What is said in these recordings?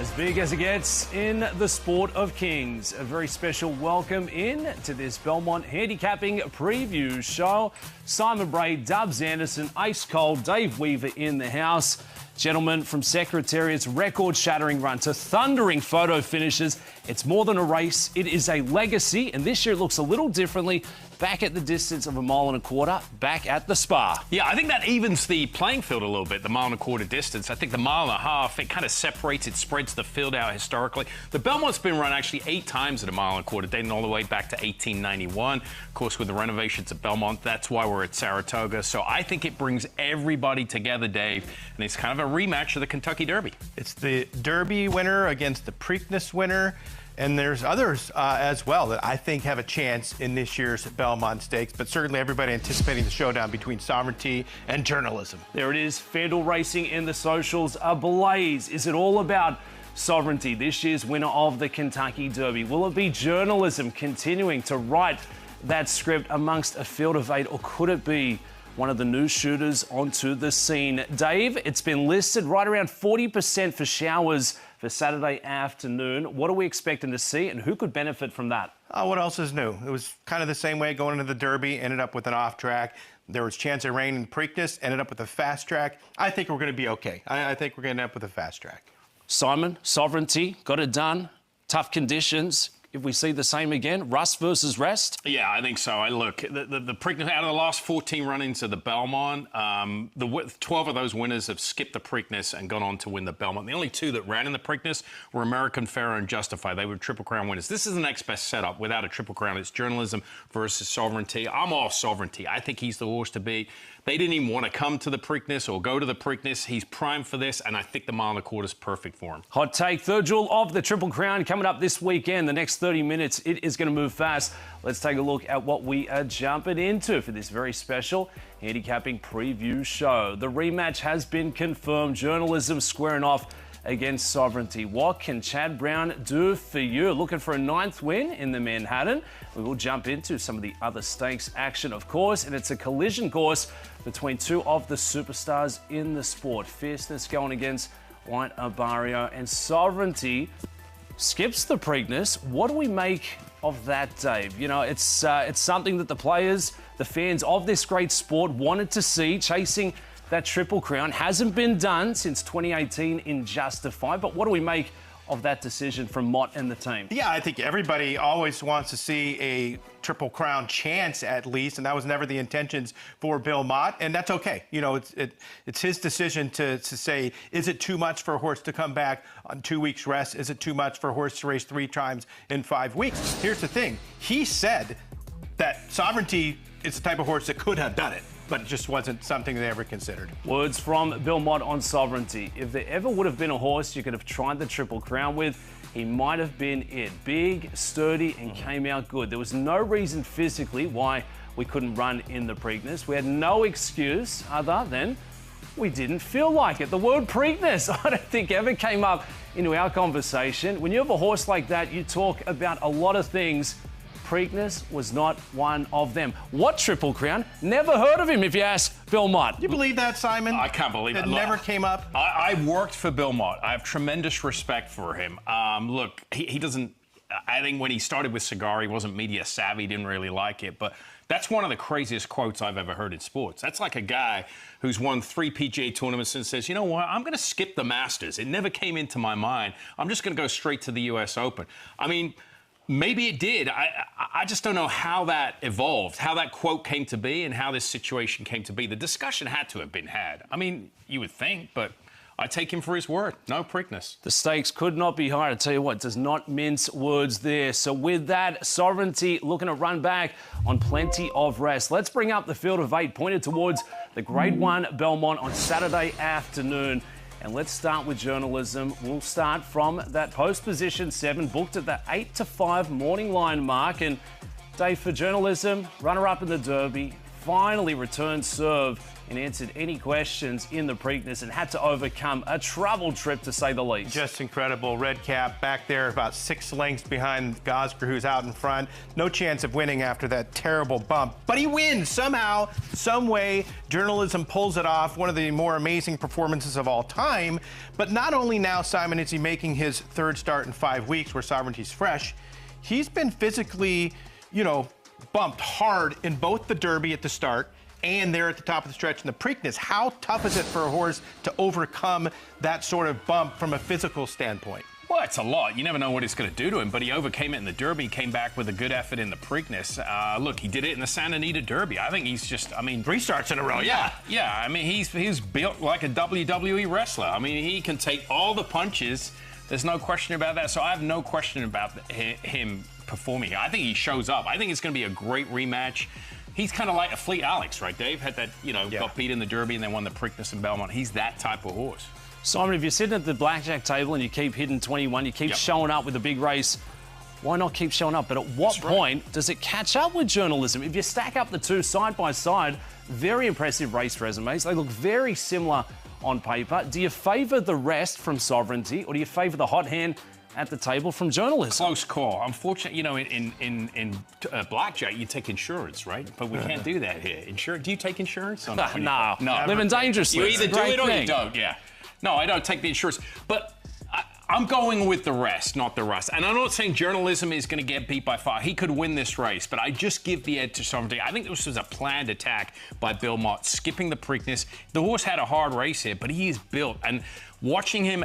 As big as it gets in the sport of kings. A very special welcome in to this Belmont Handicapping preview show. Simon Bray, Dubs Anderson, Ice Cold, Dave Weaver in the house. Gentlemen, from Secretariat's record-shattering run to thundering photo finishes, it's more than a race, it is a legacy, and this year it looks a little differently. Back at the distance of 1.25 miles, back at the Spa. Yeah, I think that evens the playing field a little bit, the 1.25 mile distance. I think the 1.5 miles, it kind of separates, it spreads the field out historically. The Belmont's been run actually 8 times at 1.25 miles, dating all the way back to 1891. Of course, with the renovations at Belmont, that's why we're at Saratoga. So I think it brings everybody together, Dave, and it's kind of a rematch of the Kentucky Derby. It's the Derby winner against the Preakness winner. And there's others as well that I think have a chance in this year's Belmont Stakes, but certainly everybody anticipating the showdown between sovereignty and journalism. There it is, FanDuel Racing in the socials ablaze. Is it all about sovereignty, this year's winner of the Kentucky Derby? Will it be journalism continuing to write that script amongst a field of 8, or could it be one of the new shooters onto the scene? Dave, it's been listed right around 40% for showers for Saturday afternoon. What are we expecting to see, and who could benefit from that? What else is new? It was kind of the same way going into the Derby, ended up with an off track. There was chance of rain in Preakness, ended up with a fast track. I think we're going to be okay. I think we're going to end up with a fast track. Simon, sovereignty, got it done. Tough conditions. If we see the same again, rust versus rest? Yeah, I think so. Look, the Preakness, out of the last 14 run-ins of the Belmont, 12 of those winners have skipped the Preakness and gone on to win the Belmont. The only 2 that ran in the Preakness were American Pharoah and Justify. They were Triple Crown winners. This is the next best setup without a Triple Crown. It's journalism versus sovereignty. I'm all sovereignty. I think he's the horse to beat. They didn't even want to come to the Preakness or go to the Preakness. He's primed for this, and I think the 1.25 miles is perfect for him. Hot take, third jewel of the Triple Crown coming up this weekend. The next 30 minutes, it is going to move fast. Let's take a look at what we are jumping into for this very special handicapping preview show. The rematch has been confirmed. Journalism squaring off against sovereignty. What can Chad Brown do for you? Looking for a 9th win in the Manhattan. We will jump into some of the other stakes action, of course, and it's a collision course between 2 of the superstars in the sport. Fierceness going against White Barrio, and sovereignty skips the Preakness. What do we make of that, Dave? You know, it's something that the players, the fans of this great sport wanted to see. Chasing that Triple Crown hasn't been done since 2018 in Justify. But what do we make of that decision from Mott and the team? Yeah, I think everybody always wants to see a Triple Crown chance at least, and that was never the intentions for Bill Mott, and that's okay. You know, it's his decision to say, is it too much for a horse to come back on 2 weeks rest? Is it too much for a horse to race 3 times in 5 weeks? Here's the thing. He said that sovereignty is the type of horse that could have done it, but it just wasn't something they ever considered. Words from Bill Mott on sovereignty. If there ever would have been a horse you could have tried the Triple Crown with, he might have been it. Big, sturdy, and came out good. There was no reason physically why we couldn't run in the Preakness. We had no excuse other than we didn't feel like it. The word Preakness, I don't think ever came up into our conversation. When you have a horse like that, you talk about a lot of things. Preakness was not one of them. What Triple Crown? Never heard of him, if you ask Bill Mott. You believe that, Simon? I can't believe it. It never came up? I worked for Bill Mott. I have tremendous respect for him. Look, he doesn't... I think when he started with Cigar, he wasn't media savvy, didn't really like it, but that's one of the craziest quotes I've ever heard in sports. That's like a guy who's won 3 PGA tournaments and says, you know what, I'm going to skip the Masters. It never came into my mind. I'm just going to go straight to the U.S. Open. I mean... maybe it did. I just don't know how that evolved, how that quote came to be, and how this situation came to be. The discussion had to have been had. I mean, you would think, but I take him for his word. No Preakness. The stakes could not be higher. I tell you what, does not mince words there. So with that, sovereignty looking to run back on plenty of rest. Let's bring up the field of 8 pointed towards the Grade 1 Belmont on Saturday afternoon. And let's start with journalism. We'll start from that post position 7, booked at the 8 to 5 morning line mark. And Dave, for journalism, runner-up in the Derby, finally returned serve and answered any questions in the Preakness and had to overcome a trouble trip, to say the least. Just incredible. Red Cap back there about 6 lengths behind Gosger, who's out in front. No chance of winning after that terrible bump. But he wins somehow, some way. Journalism pulls it off. One of the more amazing performances of all time. But not only now, Simon, is he making his 3rd start in 5 weeks where Sovereignty's fresh, he's been physically, bumped hard in both the Derby at the start and there at the top of the stretch in the Preakness. How tough is it for a horse to overcome that sort of bump from a physical standpoint? Well, it's a lot. You never know what it's going to do to him, but he overcame it in the Derby, came back with a good effort in the Preakness. Look, he did it in the Santa Anita Derby. I think he's just, 3 starts in a row, yeah. Yeah, I mean, he's built like a WWE wrestler. I mean, he can take all the punches. There's no question about that. So I have no question about him performing. I think he shows up. I think it's going to be a great rematch. He's kind of like a Fleet Alex, right, Dave? Had that, got beat in the Derby and then won the Preakness in Belmont. He's that type of horse. Simon, if you're sitting at the blackjack table and you keep hitting 21, you keep showing up with a big race, why not keep showing up? But at what point does it catch up with journalism? If you stack up the two side by side, very impressive race resumes. They look very similar on paper. Do you favour the rest from Sovereignty, or do you favour the hot hand at the table from journalism? Close call. Unfortunately, in blackjack, you take insurance, right? But we can't do that here. Do you take insurance? No. Living dangerously. You either do it or you don't, yeah. No, I don't take the insurance. But I'm going with the rest, not the rust. And I'm not saying journalism is going to get beat by far. He could win this race, but I just give the edge to Sovereignty. I think this was a planned attack by Belmont, skipping the Preakness. The horse had a hard race here, but he is built. And watching him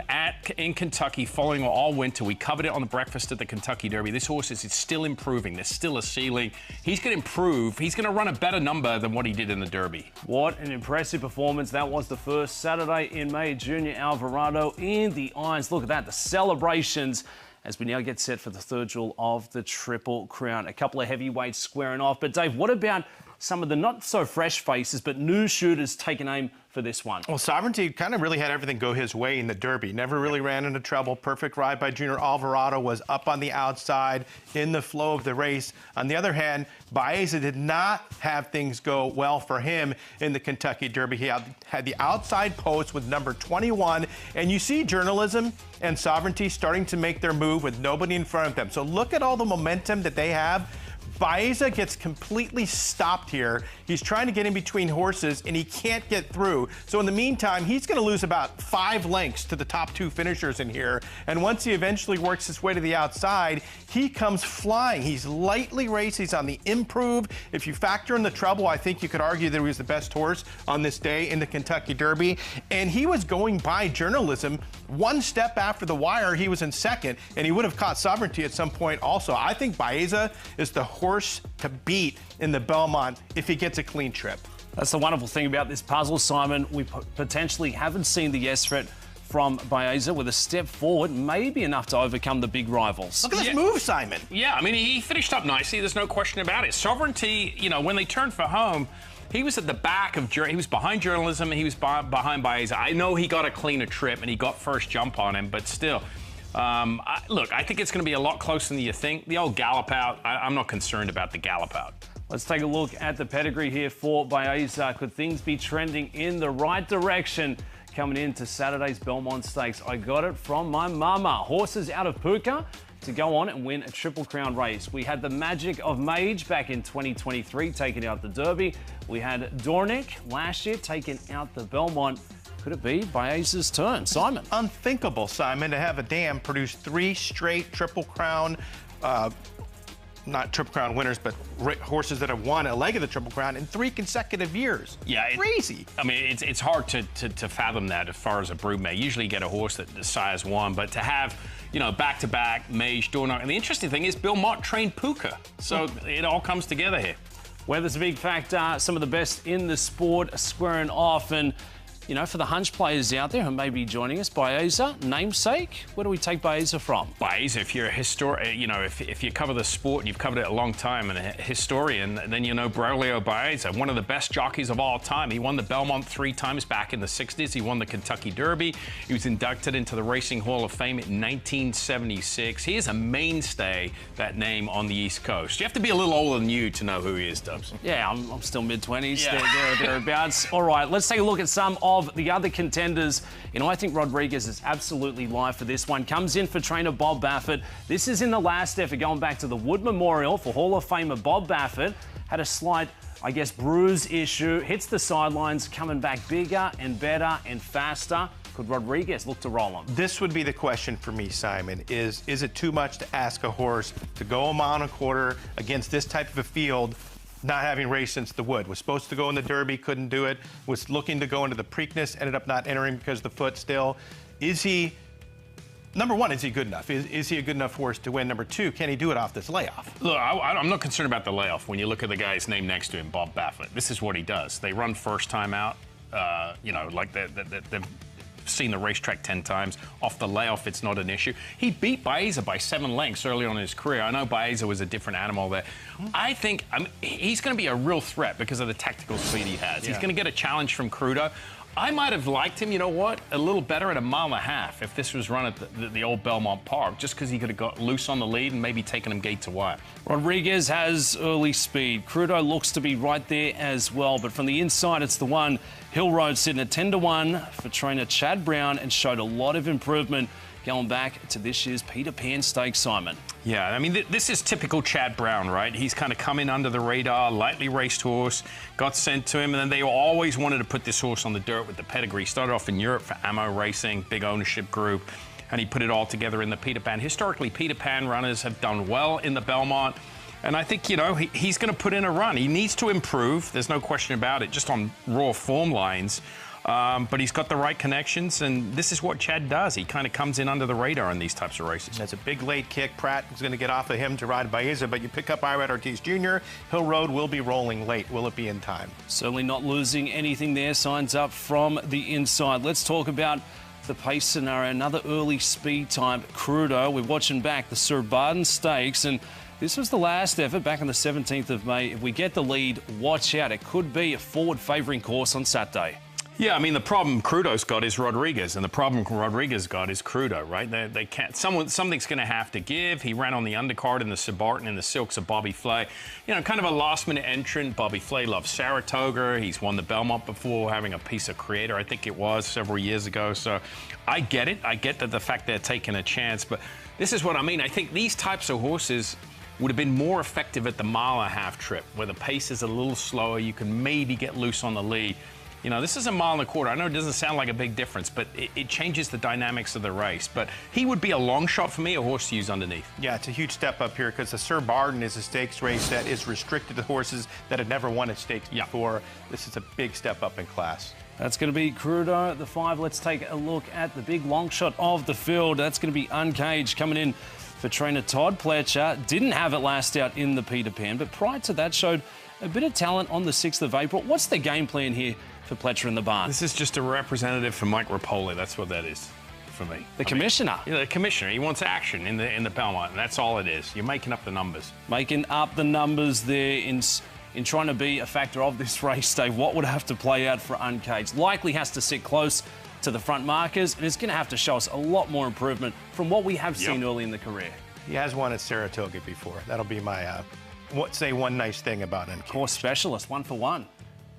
in Kentucky following all winter, we covered it on the breakfast at the Kentucky Derby. This horse is still improving. There's still a ceiling. He's going to improve. He's going to run a better number than what he did in the Derby. What an impressive performance. That was the first Saturday in May. Junior Alvarado in the irons. Look at that, the celebrations as we now get set for the 3rd jewel of the Triple Crown. A couple of heavyweights squaring off. But Dave, what about some of the not so fresh faces, but new shooters taking aim for this one? Well, Sovereignty kind of really had everything go his way in the Derby. Never really ran into trouble. Perfect ride by Junior Alvarado, was up on the outside in the flow of the race. On the other hand, Bayza did not have things go well for him in the Kentucky Derby. He had the outside post with number 21, and you see journalism and Sovereignty starting to make their move with nobody in front of them. So look at all the momentum that they have. Bayza gets completely stopped here. He's trying to get in between horses, and he can't get through. So in the meantime, he's going to lose about 5 lengths to the top 2 finishers in here. And once he eventually works his way to the outside, he comes flying. He's lightly raced. He's on the improve. If you factor in the trouble, I think you could argue that he was the best horse on this day in the Kentucky Derby. And he was going by journalism. 1 step after the wire, he was in 2nd, and he would have caught Sovereignty at some point also. I think Bayza is the horse to beat in the Belmont if he gets a clean trip. That's the wonderful thing about this puzzle, Simon. We potentially haven't seen the yes threat from Bayza with a step forward, maybe enough to overcome the big rivals. Look at this move, Simon. Yeah, I mean, he finished up nicely. There's no question about it. Sovereignty, when they turned for home, he was at the back of, he was behind journalism, and he was behind Bayza. I know he got a cleaner trip, and he got first jump on him, but still. Look, I think it's going to be a lot closer than you think. The old gallop out, I'm not concerned about the gallop out. Let's take a look at the pedigree here for Bayza. Could things be trending in the right direction coming into Saturday's Belmont Stakes? I got it from my mama. Horses out of Puka to go on and win a Triple Crown race. We had the magic of Mage back in 2023 taking out the Derby. We had Dornick last year taking out the Belmont. Could it be Bayza's turn? Simon. Unthinkable, Simon, to have a dam produce 3 straight Triple Crown, not Triple Crown winners, but horses that have won a leg of the Triple Crown in 3 consecutive years. Yeah, crazy. I mean, it's hard to fathom that as far as a broodmare. Usually you get a horse that the sire's won, but to have, back-to-back, Mage, Dornock. And the interesting thing is Bill Mott trained Puka, so it all comes together here. Weather's a big factor. Some of the best in the sport are squaring off, and you know, for the hunch players out there who may be joining us, Bayza, namesake, where do we take Bayza from? Bayza, if you're a historian, you know, if you cover the sport and you've covered it a long time and a historian, then you know Braulio Bayza, one of the best jockeys of all time. He won the Belmont 3 times back in the 60s. He won the Kentucky Derby. He was inducted into the Racing Hall of Fame in 1976. He is a mainstay, that name, on the East Coast. You have to be a little older than you to know who he is, Dubs. Yeah, I'm still mid-20s, thereabouts. All right, let's take a look at some of the other contenders. You know, I think Rodriguez is absolutely live for this one. Comes in for trainer Bob Baffert. This is in the last effort, going back to the Wood Memorial for Hall of Famer Bob Baffert. Had a slight, I guess, bruise issue. Hits the sidelines, coming back bigger and better and faster. Could Rodriguez look to roll him? This would be the question for me, Simon. Is it too much to ask a horse to go a mile and a quarter against this type of a field, not having raced since the Wood? Was supposed to go in the Derby, couldn't do it. Was looking to go into the Preakness, ended up not entering because of the foot still. Is he, number one, is he good enough? Is he a good enough horse to win? Number two, can he do it off this layoff? Look, I'm not concerned about the layoff. When you look at the guy's name next to him, Bob Baffert, this is what he does. They run first time out, you know, like they've seen the racetrack 10 times. Off the layoff, it's not an issue. He beat Bayza by 7 lengths early on in his career. I know Bayza was a different animal there. I think he's going to be a real threat because of the tactical speed he has. He's going to get a challenge from Crudo. I might have liked him, you know what, a little better at a mile and a half if this was run at the old Belmont Park, just because he could have got loose on the lead and maybe taken him gate to wire. Rodriguez has early speed. Crudo looks to be right there as well, but from the inside, it's the one. Hill Road sitting at 10-1 for trainer Chad Brown and showed a lot of improvement going back to this year's Peter Pan Stakes, Simon. Yeah, I mean, this is typical Chad Brown, right? He's kind of come in under the radar, lightly raced horse, got sent to him, and then they always wanted to put this horse on the dirt with the pedigree. Started off in Europe for Ammo Racing, big ownership group, and he put it all together in the Peter Pan. Historically, Peter Pan runners have done well in the Belmont, and I think, you know, he's going to put in a run. He needs to improve, there's no question about it, just on raw form lines. But he's got the right connections, and this is what Chad does. He kind of comes in under the radar in these types of races. That's a big late kick. Pratt is going to get off of him to ride Bayza, but you pick up Irad Ortiz Jr. Hill Road will be rolling late. Will it be in time? Certainly not losing anything there. Signs up from the inside. Let's talk about the pace scenario. Another early speed time. Crudo. We're watching back the Sir Barden Stakes, and this was the last effort back on the 17th of May. If we get the lead, watch out. It could be a forward favouring course on Saturday. Yeah, I mean, the problem Crudo's got is Rodriguez, and the problem Rodriguez got is Crudo, right? They can't. Something's going to have to give. He ran on the undercard in the Subarton in the Silks of Bobby Flay. You know, kind of a last-minute entrant. Bobby Flay loves Saratoga. He's won the Belmont before, having a piece of Creator, I think it was, several years ago. So I get it. I get that the fact they're taking a chance, but this is what I mean. I think these types of horses would have been more effective at the mile-and-a-half trip, where the pace is a little slower. You can maybe get loose on the lead. You know, this is a mile and a quarter. I know it doesn't sound like a big difference, but it changes the dynamics of the race. But he would be a long shot for me, a horse to use underneath. Yeah, it's a huge step up here because the Sir Barden is a stakes race that is restricted to horses that have never won a stakes before. This is a big step up in class. That's going to be Crudo, the 5. Let's take a look at the big long shot of the field. That's going to be Uncaged coming in for trainer Todd Pletcher. Didn't have it last out in the Peter Pan, but prior to that showed a bit of talent on the 6th of April. What's the game plan here for Pletcher in the barn? This is just a representative for Mike Rapoli. That's what that is for me. The commissioner. Yeah, the commissioner. He wants action in the Belmont, and that's all it is. You're making up the numbers. Making up the numbers there in trying to be a factor of this race day. What would have to play out for Uncaged? Likely has to sit close to the front markers, and it's going to have to show us a lot more improvement from what we have seen early in the career. He has won at Saratoga before. That'll be my, say one nice thing about him. Course specialist, 1 for 1.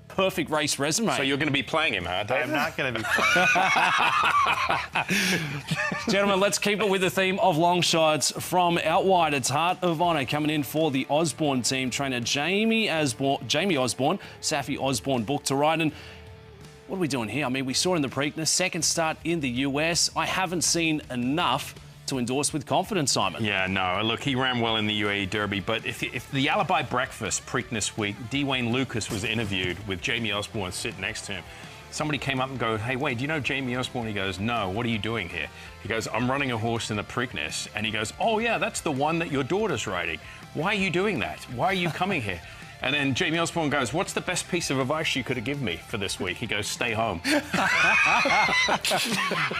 Perfect race resume. So you're going to be playing him, huh, Dave? I'm not going to be playing. Gentlemen, let's keep it with the theme of long shots from out wide. It's Heart of Honour coming in for the Osborne team. Trainer Jamie Osborne, Safi Osborne booked to ride. And what are we doing here? I mean, we saw in the Preakness, second start in the US. I haven't seen enough to endorse with confidence, Simon. Yeah, no, look, he ran well in the UAE Derby, but if the Alibi Breakfast Preakness week, D. Wayne Lucas was interviewed with Jamie Osborne sitting next to him. Somebody came up and goes, hey, Wayne, do you know Jamie Osborne? He goes, no, what are you doing here? He goes, I'm running a horse in the Preakness. And he goes, oh, yeah, that's the one that your daughter's riding. Why are you doing that? Why are you coming here? And then Jamie Osborne goes, "What's the best piece of advice you could have given me for this week?" He goes, "Stay home."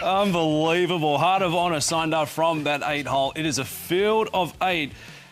Unbelievable. Heart of Honour signed up from that 8-hole. It is a field of 8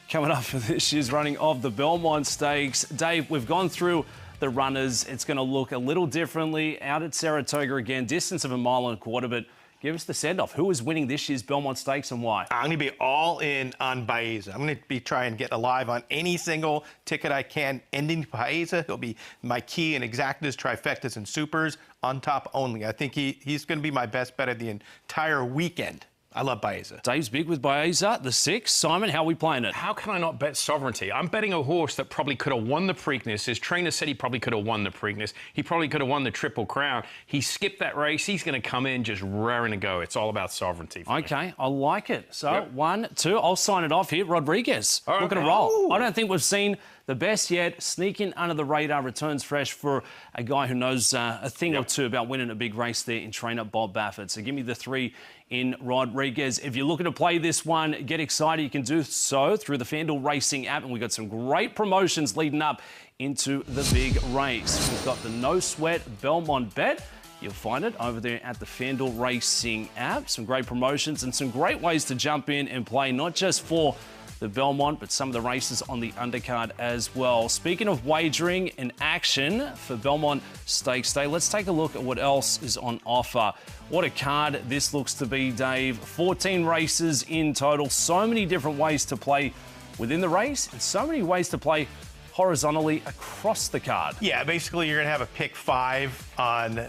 coming up for this year's running of the Belmont Stakes. Dave, we've gone through the runners. It's going to look a little differently out at Saratoga again. Distance of 1.25 miles, but give us the send-off. Who is winning this year's Belmont Stakes and why? I'm going to be all in on Bayza. I'm going to be trying to get alive on any single ticket I can. Ending Bayza, he'll be my key in exactas, trifectas, and supers on top only. I think he's going to be my best bet of the entire weekend. I love Bayza. Dave's big with Bayza, the 6. Simon, how are we playing it? How can I not bet Sovereignty? I'm betting a horse that probably could have won the Preakness. His trainer said he probably could have won the Preakness. He probably could have won the Triple Crown. He skipped that race. He's going to come in just raring to go. It's all about Sovereignty for me. Okay, I like it. So, 1, 2, I'll sign it off here. Rodriguez, All right. looking to roll. I don't think we've seen the best yet. Sneaking under the radar, returns fresh for a guy who knows a thing or two about winning a big race there in trainer Bob Baffert. So give me the 3 in Rodriguez. If you're looking to play this one, get excited. You can do so through the FanDuel Racing app, and we've got some great promotions leading up into the big race. We've got the No Sweat Belmont Bet. You'll find it over there at the FanDuel Racing app. Some great promotions and some great ways to jump in and play, not just for the Belmont, but some of the races on the undercard as well. Speaking of wagering and action for Belmont Stakes Day, let's take a look at what else is on offer. What a card this looks to be, Dave. 14 races in total. So many different ways to play within the race and so many ways to play horizontally across the card. Yeah, basically you're going to have a pick 5 on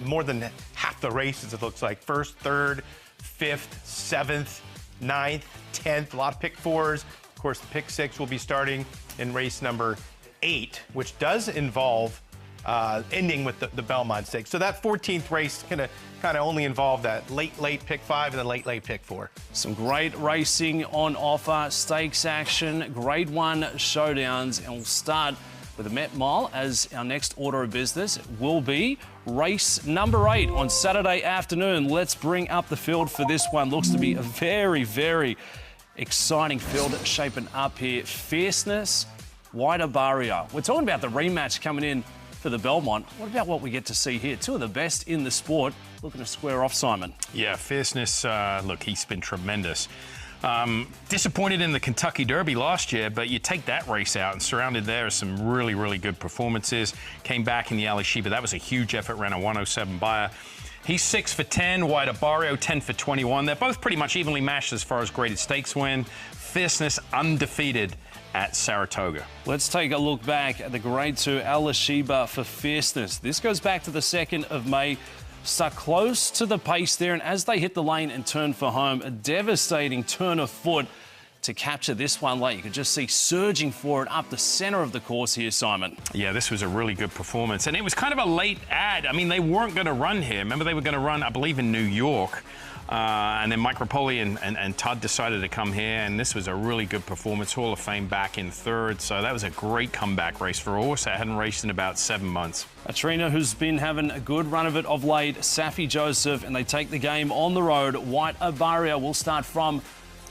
more than half the races, it looks like. 1st, 3rd, 5th, 7th, 9th, 10th, a lot of pick 4s. Of course, the pick 6 will be starting in race number 8, which does involve ending with the Belmont Stakes. So that 14th race is going to kind of only involve that late pick 5 and then late pick 4. Some great racing on offer, stakes action, grade 1 showdowns, and we'll start with the Met Mile as our next order of business. It will be race number 8 on Saturday afternoon. Let's bring up the field for this one. Looks to be a very, very exciting field shaping up here. Fierceness, Wider Barrier. We're talking about the rematch coming in for the Belmont. What about what we get to see here? 2 of the best in the sport looking to square off, Simon. Yeah, Fierceness, look, he's been tremendous. Disappointed in the Kentucky Derby last year, but you take that race out and surrounded there are some really, really good performances. Came back in the Alashiba. That was a huge effort, ran a 107 buyer. He's 6 for 10, Wider Barrio 10 for 21. They're both pretty much evenly matched as far as graded stakes win. Fierceness undefeated at Saratoga. Let's take a look back at the grade 2 Alashiba for Fierceness. This goes back to the 2nd of May. Stuck close to the pace there, and as they hit the lane and turn for home, a devastating turn of foot to capture this one late. You could just see surging for it up the centre of the course here, Simon. Yeah, this was a really good performance, and it was kind of a late ad. I mean, they weren't going to run here. Remember, they were going to run, I believe, in New York. And then Mike Rapoli and Todd decided to come here, and this was a really good performance. Hall of Fame back in 3rd, so that was a great comeback race for a horse that hadn't raced in about 7 months. A trainer who's been having a good run of it of late, Safi Joseph, and they take the game on the road. Wider Barrier will start from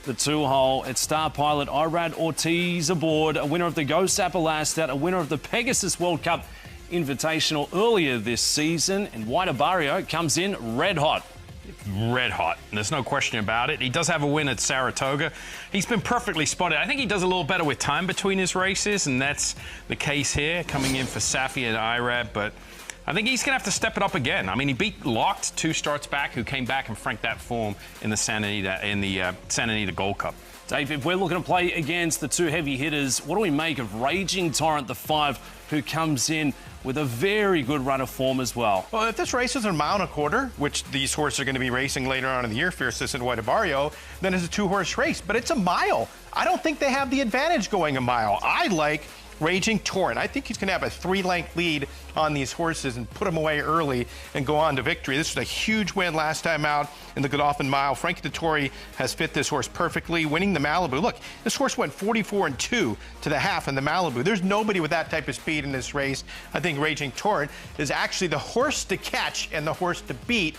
the 2-hole. It's star pilot Irad Ortiz aboard, a winner of the Go Sapalastat, a winner of the Pegasus World Cup Invitational earlier this season, and Wider Barrier comes in red hot. Red hot, and there's no question about it. He does have a win at Saratoga. He's been perfectly spotted. I think he does a little better with time between his races, and that's the case here, coming in for Safi and Irad, but I think he's going to have to step it up again. I mean, he beat Locked 2 starts back, who came back and franked that form in the Santa Anita Gold Cup. Dave, if we're looking to play against the 2 heavy hitters, what do we make of Raging Torrent, the 5, who comes in with a very good run of form as well? Well, if this race is a 1.25 miles, which these horses are going to be racing later on in the year, Fierceness and Wider Barrio, then it's a 2-horse race. But it's a mile. I don't think they have the advantage going a mile. I like Raging Torrent. I think he's going to have a 3-length lead on these horses and put them away early and go on to victory. This was a huge win last time out in the Godolphin Mile. Frankie Dettori has fit this horse perfectly, winning the Malibu. Look, this horse went 44-2 to the half in the Malibu. There's nobody with that type of speed in this race. I think Raging Torrent is actually the horse to catch and the horse to beat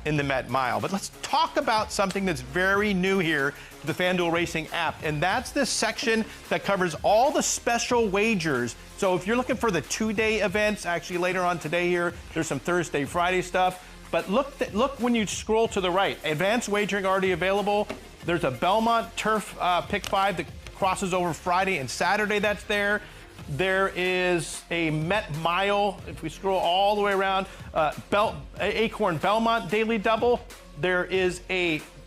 in the Met Mile. But let's talk about something that's very new here to the FanDuel Racing app, and that's this section that covers all the special wagers. So if you're looking for the two-day events, actually later on today here, there's some Thursday, Friday stuff. But look when you scroll to the right, advanced wagering already available. There's a Belmont Turf Pick 5 that crosses over Friday and Saturday that's there. There is a Met Mile, if we scroll all the way around, Acorn Belmont Daily Double. There is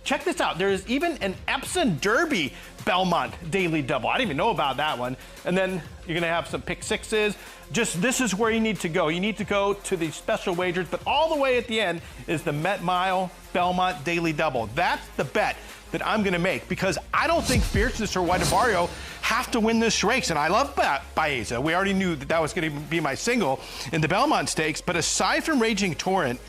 check this out, there is even an Epsom Derby Belmont Daily Double. I didn't even know about that one. And then you're gonna have some pick sixes. This is where you need to go. You need to go to the special wagers, but all the way at the end is the Met Mile Belmont Daily Double. That's the bet that I'm gonna make, because I don't think Fierceness or White Barrio have to win this race. And I love Bayza. We already knew that was gonna be my single in the Belmont Stakes, but aside from Raging Torrent,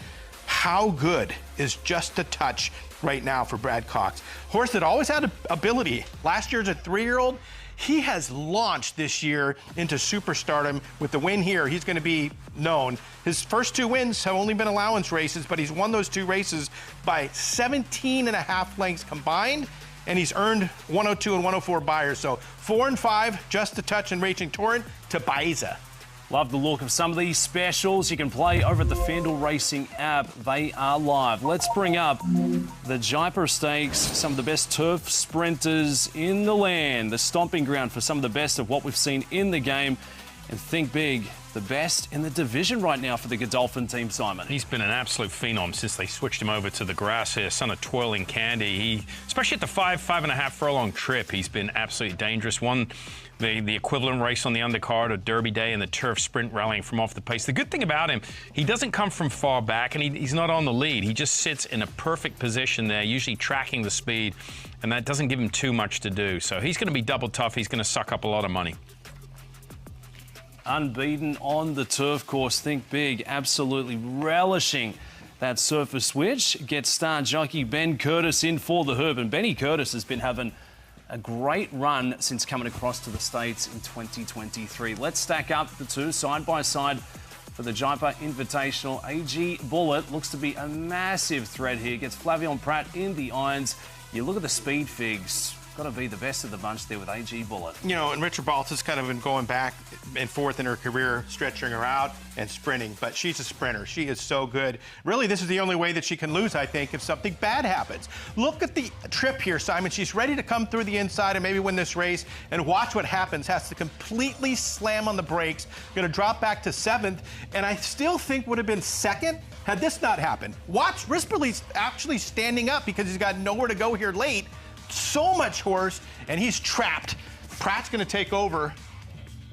how good is Just a Touch right now for Brad Cox? Horse that always had ability. Last year as a 3-year-old, he has launched this year into superstardom. With the win here, he's going to be known. His first 2 wins have only been allowance races, but he's won those 2 races by 17.5 lengths combined, and he's earned 102 and 104 buyers. So 4 and 5, Just a Touch and Raging Torrent to Bayza. Love the look of some of these specials you can play over at the FanDuel Racing app. They are live. Let's bring up the Japer Stakes, some of the best turf sprinters in the land, the stomping ground for some of the best of what we've seen in the game. And think big, the best in the division right now for the Godolphin team, Simon. He's been an absolute phenom since they switched him over to the grass here, son of Twirling Candy. Especially at the 5.5 furlong trip, he's been absolutely dangerous. Won the equivalent race on the undercard of Derby Day and the turf sprint rallying from off the pace. The good thing about him, he doesn't come from far back, and he's not on the lead. He just sits in a perfect position there, usually tracking the speed, and that doesn't give him too much to do. So he's going to be double tough. He's going to suck up a lot of money. Unbeaten on the turf course. Think big, absolutely relishing that surface switch. Gets star jockey Ben Curtis in for the Herb, and Benny Curtis has been having a great run since coming across to the States in 2023. Let's stack up the two side by side for the Japer Invitational. AG Bullet looks to be a massive threat here. Gets Flavion Pratt in the irons. You look at the speed figs. Got to be the best of the bunch there with AG Bullet. You know, and Richard Baltz has kind of been going back and forth in her career, stretching her out and sprinting, but she's a sprinter. She is so good. Really, this is the only way that she can lose, I think, if something bad happens. Look at the trip here, Simon. She's ready to come through the inside and maybe win this race, and watch what happens. Has to completely slam on the brakes. Going to drop back to 7th, and I still think would have been 2nd had this not happened. Watch, Risperly's actually standing up because he's got nowhere to go here late. So much horse, and he's trapped. Pratt's going to take over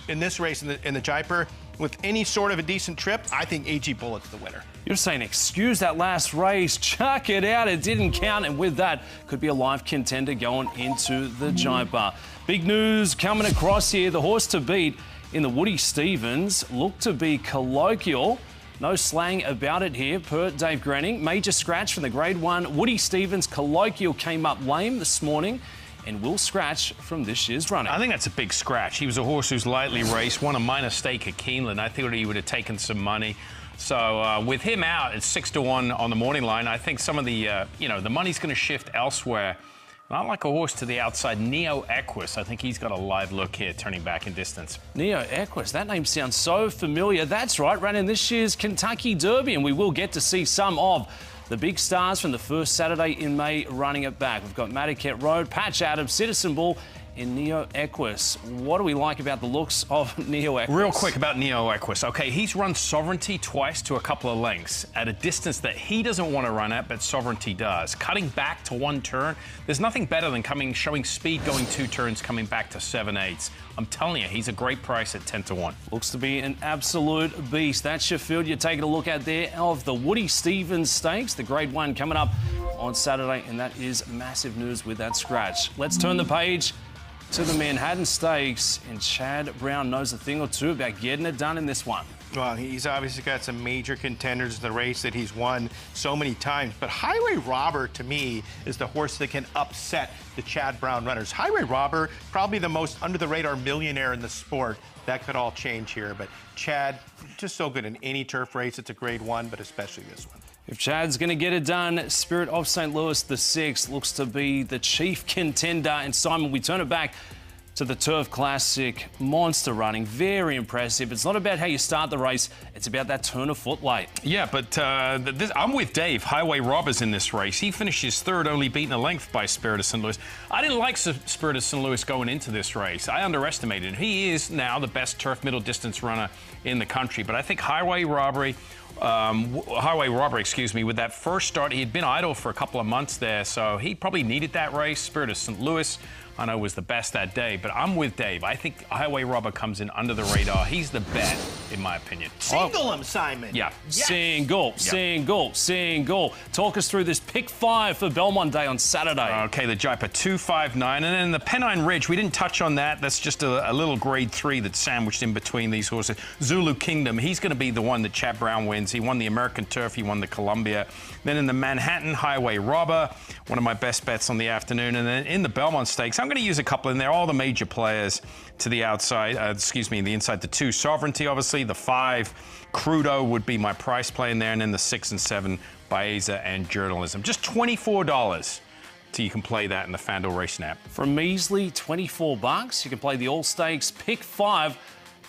in this race in the Japer. With any sort of a decent trip, I think AG Bullet's the winner. You're saying excuse that last race, chuck it out, it didn't count, and with that, could be a live contender going into the Japer. Big news coming across here, the horse to beat in the Woody Stevens looked to be Colloquial. No slang about it here, per Dave Granning. Major scratch from the Grade 1. Woody Stevens Colloquial came up lame this morning and will scratch from this year's running. I think that's a big scratch. He was a horse who's lightly raced, won a minor stake at Keeneland. I think he would have taken some money. So with him out at 6-1 on the morning line, I think some of the, the money's going to shift elsewhere. Not like a horse to the outside, Neo Equus. I think he's got a live look here, turning back in distance. Neo Equus, that name sounds so familiar. That's right, ran in this year's Kentucky Derby, and we will get to see some of the big stars from the first Saturday in May running it back. We've got Madaket Road, Patch Adams, Citizen Bull, in Neo Equus. What do we like about the looks of Neo Equus? Real quick about Neo Equus. Okay, he's run Sovereignty twice to a couple of lengths at a distance that he doesn't want to run at, but Sovereignty does. Cutting back to 1 turn, there's nothing better than showing speed going 2 turns, coming back to 7/8. I'm telling you, he's a great price at 10-1. Looks to be an absolute beast. That's your field you're taking a look at there of the Woody Stevens Stakes, the Grade 1 coming up on Saturday, and that is massive news with that scratch. Let's turn the page to the Manhattan Stakes, and Chad Brown knows a thing or two about getting it done in this one. Well, he's obviously got some major contenders in the race that he's won so many times, but Highway Robber, to me, is the horse that can upset the Chad Brown runners. Highway Robber, probably the most under-the-radar millionaire in the sport. That could all change here, but Chad, just so good in any turf race. It's a Grade 1, but especially this one. If Chad's going to get it done, Spirit of St. Louis, the 6, looks to be the chief contender. And Simon, we turn it back to the Turf Classic. Monster running, very impressive. It's not about how you start the race, it's about that turn of foot late. Yeah, but I'm with Dave. Highway Robbers in this race. He finishes third, only beaten a length by Spirit of St. Louis. I didn't like Spirit of St. Louis going into this race. I underestimated him. He is now the best turf middle distance runner in the country, but I think Highway Robber, with that first start, he had been idle for a couple of months there, so he probably needed that race. Spirit of St. Louis, I know, was the best that day, but I'm with Dave. I think Highway Robber comes in under the radar. He's the bet, in my opinion. Single him, Simon. Yeah. Yes. Single. Talk us through this pick 5 for Belmont Day on Saturday. Okay, the Japer 259, and then the Pennine Ridge. We didn't touch on that. That's just a little grade 3 that's sandwiched in between these horses. Zulu Kingdom, he's going to be the one that Chad Brown wins. He won the American Turf, he won the Columbia. Then in the Manhattan, Highway Robber, one of my best bets on the afternoon. And then in the Belmont Stakes, I'm going to use a couple in there, all the major players to the outside, the inside. The 2, Sovereignty, obviously. The 5, Crudo would be my price play in there. And then the 6 and 7, Bayza and Journalism. Just $24 so you can play that in the FanDuel Racing app. For a measly $24, you can play the All Stakes pick 5.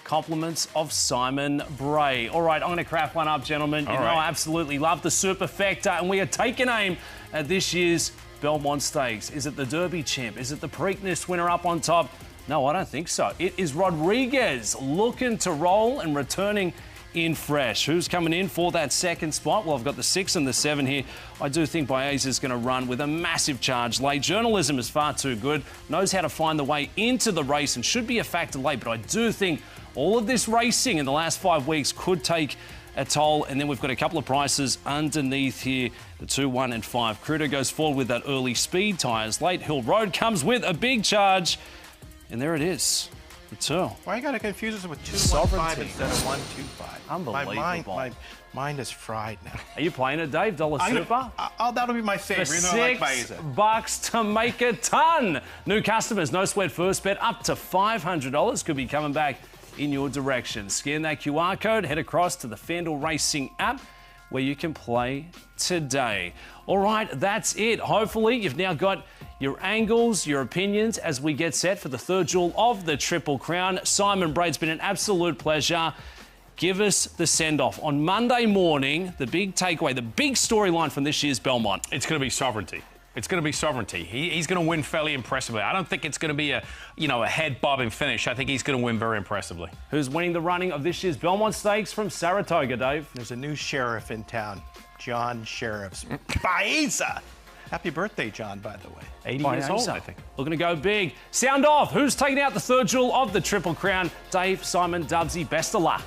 Compliments of Simon Bray. All right, I'm going to craft one up, gentlemen. You know I absolutely love the Superfecta, and we are taking aim at this year's Belmont Stakes. Is it the Derby champ? Is it the Preakness winner up on top? No, I don't think so. It is Rodriguez looking to roll and returning in fresh. Who's coming in for that second spot? Well, I've got the 6 and the 7 here. I do think Bayza is going to run with a massive charge late. Journalism is far too good, knows how to find the way into the race and should be a factor late, but I do think all of this racing in the last 5 weeks could take a toll. And then we've got a couple of prices underneath here. The 2, 1 and 5. Crudo goes forward with that early speed. Tyres late. Hill Road comes with a big charge. And there it is. The 2. Why you got to confuse us with 2, 1, 5 instead of 1, 2, 5? Unbelievable. My mind is fried now. Are you playing it, Dave? Dollar Super? That'll be my favorite. For $6 to make a ton. New customers, no sweat first bet up to $500 could be coming back in your direction. Scan that QR code, head across to the FanDuel Racing app where you can play today. All right, that's it. Hopefully you've now got your angles, your opinions as we get set for the third jewel of the Triple Crown. Simon Bray, it's been an absolute pleasure. Give us the send-off. On Monday morning, the big takeaway, the big storyline from this year's Belmont. It's going to be Sovereignty. It's going to be Sovereignty. He's going to win fairly impressively. I don't think it's going to be a head bobbing finish. I think he's going to win very impressively. Who's winning the running of this year's Belmont Stakes from Saratoga, Dave? There's a new sheriff in town, John Sheriff's Bayza. Happy birthday, John, by the way. 80 years old, I think. Looking to go big. Sound off. Who's taking out the third jewel of the Triple Crown? Dave, Simon, Dubsy, best of luck.